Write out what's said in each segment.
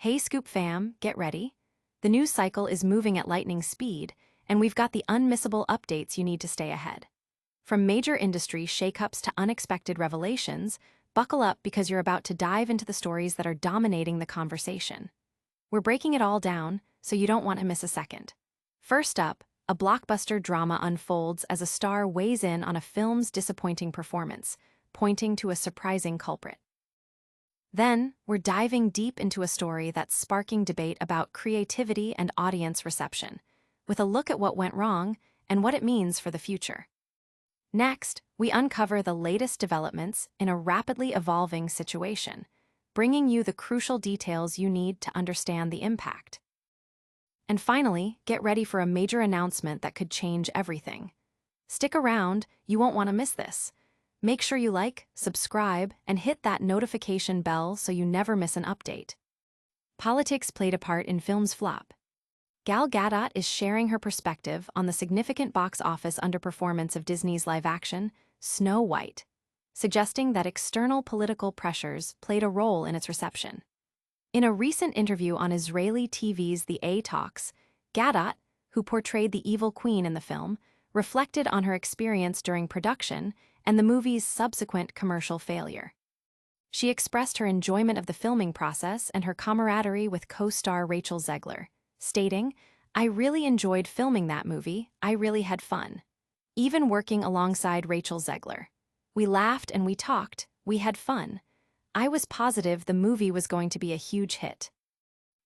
Hey Scoop fam, get ready. The news cycle is moving at lightning speed, and we've got the unmissable updates you need to stay ahead. From major industry shakeups to unexpected revelations, buckle up because you're about to dive into the stories that are dominating the conversation. We're breaking it all down, so you don't want to miss a second. First up, a blockbuster drama unfolds as a star weighs in on a film's disappointing performance, pointing to a surprising culprit. Then, we're diving deep into a story that's sparking debate about creativity and audience reception, with a look at what went wrong and what it means for the future. Next, we uncover the latest developments in a rapidly evolving situation, bringing you the crucial details you need to understand the impact. And finally, get ready for a major announcement that could change everything. Stick around, you won't want to miss this. Make sure you like, subscribe, and hit that notification bell so you never miss an update. Politics played a part in film's flop. Gal Gadot is sharing her perspective on the significant box office underperformance of Disney's live-action, Snow White, suggesting that external political pressures played a role in its reception. In a recent interview on Israeli TV's The A Talks, Gadot, who portrayed the evil queen in the film, reflected on her experience during production and the movie's subsequent commercial failure. She expressed her enjoyment of the filming process and her camaraderie with co-star Rachel Zegler, stating, "I really enjoyed filming that movie, I really had fun. Even working alongside Rachel Zegler. We laughed and we talked, we had fun. I was positive the movie was going to be a huge hit."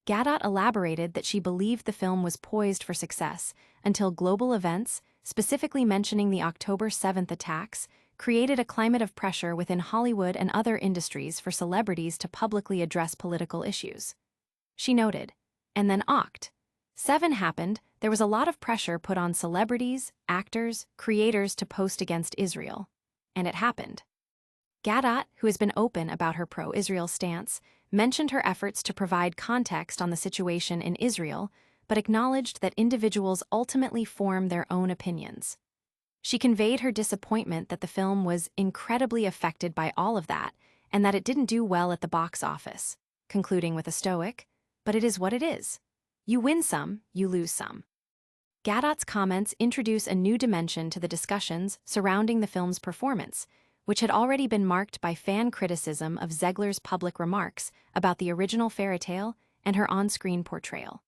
Gadot elaborated that she believed the film was poised for success until global events, specifically mentioning the October 7th attacks, created a climate of pressure within Hollywood and other industries for celebrities to publicly address political issues. She noted, and then Oct. 7 happened, there was a lot of pressure put on celebrities, actors, creators to post against Israel. And it happened. Gadot, who has been open about her pro-Israel stance, mentioned her efforts to provide context on the situation in Israel, but acknowledged that individuals ultimately form their own opinions. She conveyed her disappointment that the film was incredibly affected by all of that and that it didn't do well at the box office, concluding with a stoic, "But it is what it is. You win some, you lose some." Gadot's comments introduce a new dimension to the discussions surrounding the film's performance, which had already been marked by fan criticism of Zegler's public remarks about the original fairy tale and her on-screen portrayal.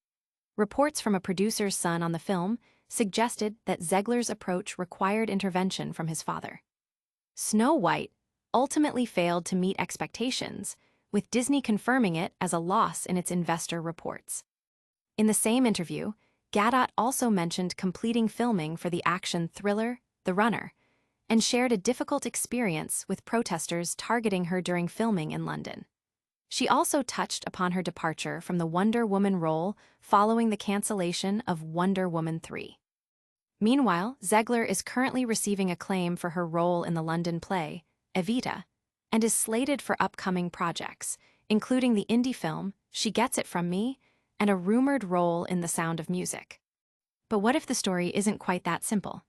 Reports from a producer's son on the film suggested that Zegler's approach required intervention from his father. Snow White ultimately failed to meet expectations, with Disney confirming it as a loss in its investor reports. In the same interview, Gadot also mentioned completing filming for the action thriller The Runner, and shared a difficult experience with protesters targeting her during filming in London. She also touched upon her departure from the Wonder Woman role following the cancellation of Wonder Woman 3. Meanwhile, Zegler is currently receiving acclaim for her role in the London play, Evita, and is slated for upcoming projects, including the indie film She Gets It From Me and a rumored role in The Sound of Music. But what if the story isn't quite that simple?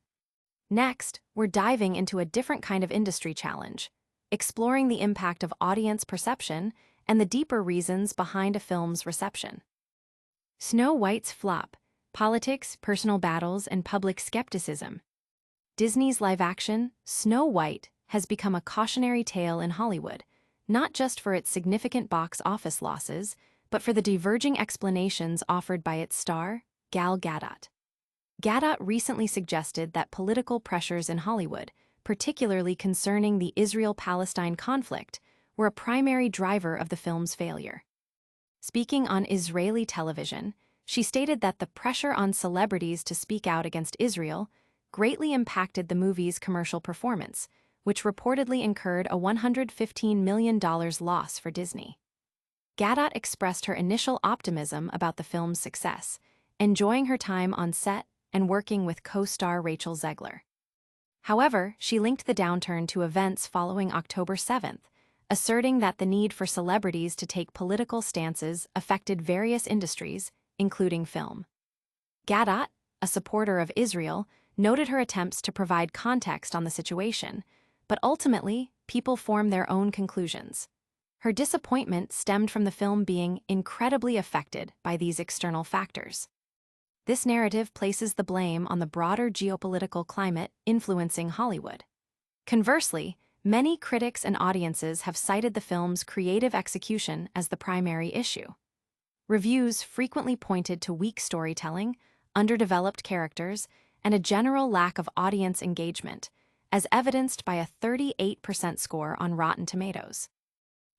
Next, we're diving into a different kind of industry challenge, exploring the impact of audience perception and the deeper reasons behind a film's reception. Snow White's flop: politics, personal battles, and public skepticism. Disney's live-action, Snow White, has become a cautionary tale in Hollywood, not just for its significant box office losses, but for the diverging explanations offered by its star, Gal Gadot. Gadot recently suggested that political pressures in Hollywood, particularly concerning the Israel-Palestine conflict, were a primary driver of the film's failure. Speaking on Israeli television, she stated that the pressure on celebrities to speak out against Israel greatly impacted the movie's commercial performance, which reportedly incurred a $115 million loss for Disney. Gadot expressed her initial optimism about the film's success, enjoying her time on set and working with co-star Rachel Zegler. However, she linked the downturn to events following October 7th, asserting that the need for celebrities to take political stances affected various industries, including film. Gadot, a supporter of Israel, noted her attempts to provide context on the situation, but ultimately, people form their own conclusions. Her disappointment stemmed from the film being incredibly affected by these external factors. This narrative places the blame on the broader geopolitical climate influencing Hollywood. Conversely, many critics and audiences have cited the film's creative execution as the primary issue. Reviews frequently pointed to weak storytelling, underdeveloped characters, and a general lack of audience engagement, as evidenced by a 38% score on Rotten Tomatoes.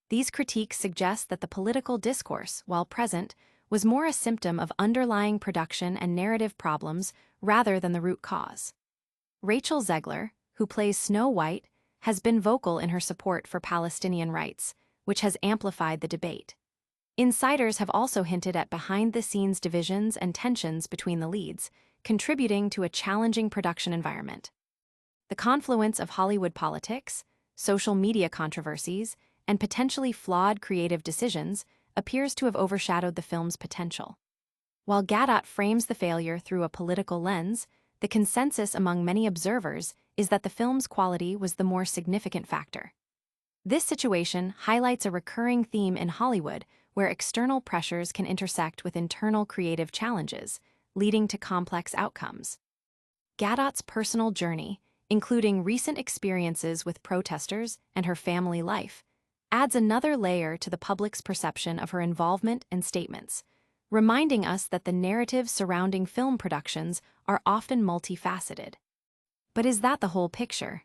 These critiques suggest that the political discourse, while present, was more a symptom of underlying production and narrative problems rather than the root cause. Rachel Zegler, who plays Snow White, has been vocal in her support for Palestinian rights, which has amplified the debate. Insiders have also hinted at behind-the-scenes divisions and tensions between the leads, contributing to a challenging production environment. The confluence of Hollywood politics, social media controversies, and potentially flawed creative decisions appears to have overshadowed the film's potential. While Gadot frames the failure through a political lens, the consensus among many observers is that the film's quality was the more significant factor. This situation highlights a recurring theme in Hollywood where external pressures can intersect with internal creative challenges, leading to complex outcomes. Gadot's personal journey, including recent experiences with protesters and her family life, adds another layer to the public's perception of her involvement and statements, reminding us that the narratives surrounding film productions are often multifaceted. But is that the whole picture?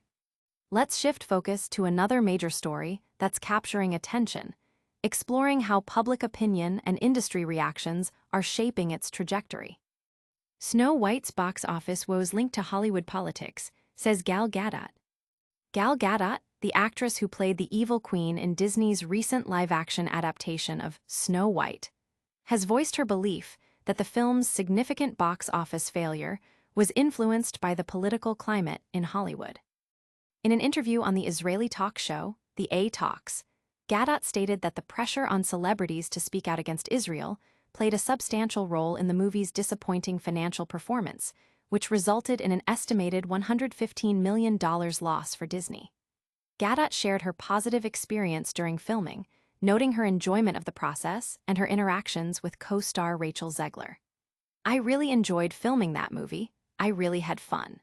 Let's shift focus to another major story that's capturing attention, exploring how public opinion and industry reactions are shaping its trajectory. Snow White's box office woes linked to Hollywood politics, says Gal Gadot. Gal Gadot, the actress who played the evil queen in Disney's recent live-action adaptation of Snow White, has voiced her belief that the film's significant box office failure was influenced by the political climate in Hollywood. In an interview on the Israeli talk show, The A Talks, Gadot stated that the pressure on celebrities to speak out against Israel played a substantial role in the movie's disappointing financial performance, which resulted in an estimated $115 million loss for Disney. Gadot shared her positive experience during filming, noting her enjoyment of the process and her interactions with co-star Rachel Zegler. "I really enjoyed filming that movie. I really had fun.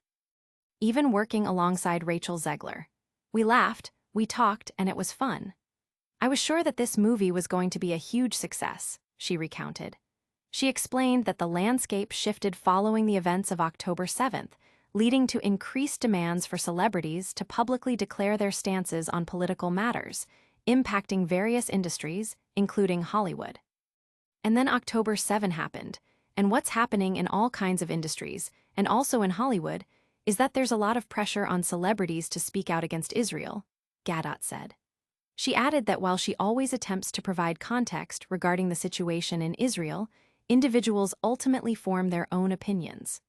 Even working alongside Rachel Zegler. We laughed, we talked, and it was fun. I was sure that this movie was going to be a huge success," she recounted. She explained that the landscape shifted following the events of October 7th, leading to increased demands for celebrities to publicly declare their stances on political matters, impacting various industries, including Hollywood. And then October 7 happened, and what's happening in all kinds of industries, and also in Hollywood, is that there's a lot of pressure on celebrities to speak out against Israel, Gadot said. She added that while she always attempts to provide context regarding the situation in Israel, individuals ultimately form their own opinions.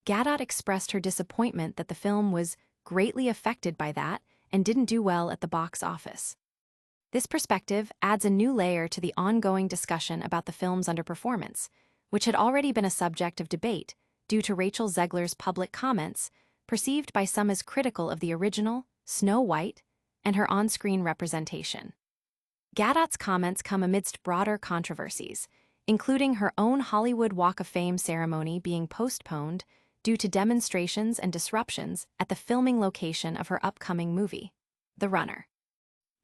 Gadot expressed her disappointment that the film was greatly affected by that and didn't do well at the box office. This perspective adds a new layer to the ongoing discussion about the film's underperformance, which had already been a subject of debate due to Rachel Zegler's public comments, perceived by some as critical of the original, Snow White, and her on-screen representation. Gadot's comments come amidst broader controversies, including her own Hollywood Walk of Fame ceremony being postponed due to demonstrations and disruptions at the filming location of her upcoming movie, The Runner.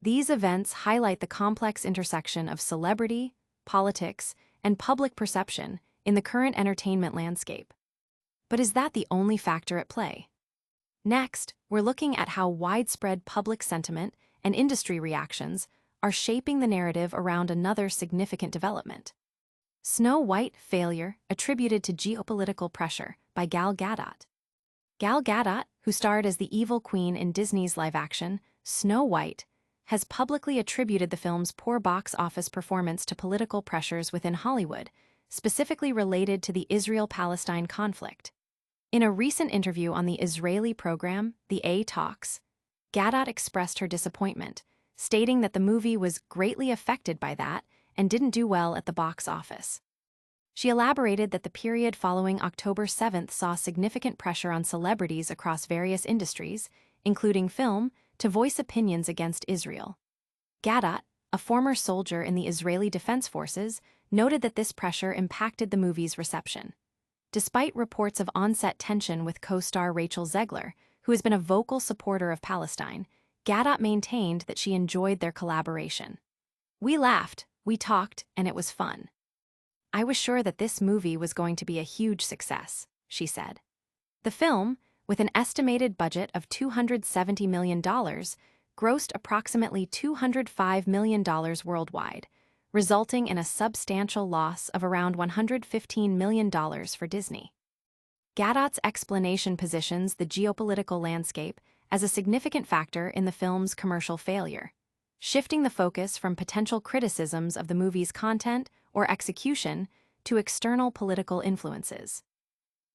These events highlight the complex intersection of celebrity, politics, and public perception in the current entertainment landscape. But is that the only factor at play? Next, we're looking at how widespread public sentiment and industry reactions are shaping the narrative around another significant development. Snow White failure attributed to geopolitical pressure by Gal Gadot. Gal Gadot, who starred as the evil queen in Disney's live-action, Snow White, has publicly attributed the film's poor box office performance to political pressures within Hollywood, specifically related to the Israel-Palestine conflict. In a recent interview on the Israeli program, The A Talks, Gadot expressed her disappointment, stating that the movie was greatly affected by that and didn't do well at the box office. She elaborated that the period following October 7th saw significant pressure on celebrities across various industries, including film, to voice opinions against Israel. Gadot, a former soldier in the Israeli Defense Forces, noted that this pressure impacted the movie's reception. Despite reports of on-set tension with co-star Rachel Zegler, who has been a vocal supporter of Palestine, Gadot maintained that she enjoyed their collaboration. "We laughed, we talked, and it was fun. I was sure that this movie was going to be a huge success," she said. The film, with an estimated budget of $270 million, grossed approximately $205 million worldwide, resulting in a substantial loss of around $115 million for Disney. Gadot's explanation positions the geopolitical landscape as a significant factor in the film's commercial failure, shifting the focus from potential criticisms of the movie's content or execution to external political influences.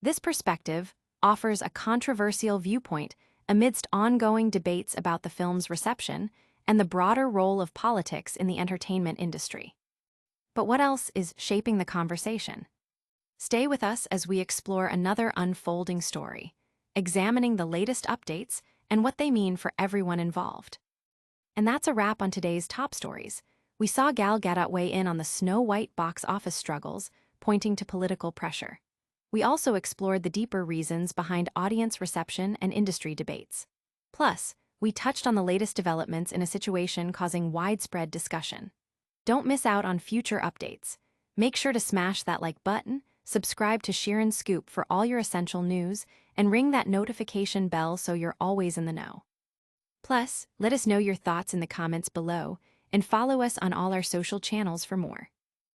This perspective offers a controversial viewpoint amidst ongoing debates about the film's reception and the broader role of politics in the entertainment industry. But what else is shaping the conversation? Stay with us as we explore another unfolding story, examining the latest updates and what they mean for everyone involved. And that's a wrap on today's top stories. We saw Gal Gadot weigh in on the Snow White box office struggles, pointing to political pressure. We also explored the deeper reasons behind audience reception and industry debates. Plus, we touched on the latest developments in a situation causing widespread discussion. Don't miss out on future updates. Make sure to smash that like button, subscribe to Sheeran Scoop for all your essential news, and ring that notification bell so you're always in the know. Plus, let us know your thoughts in the comments below, and follow us on all our social channels for more.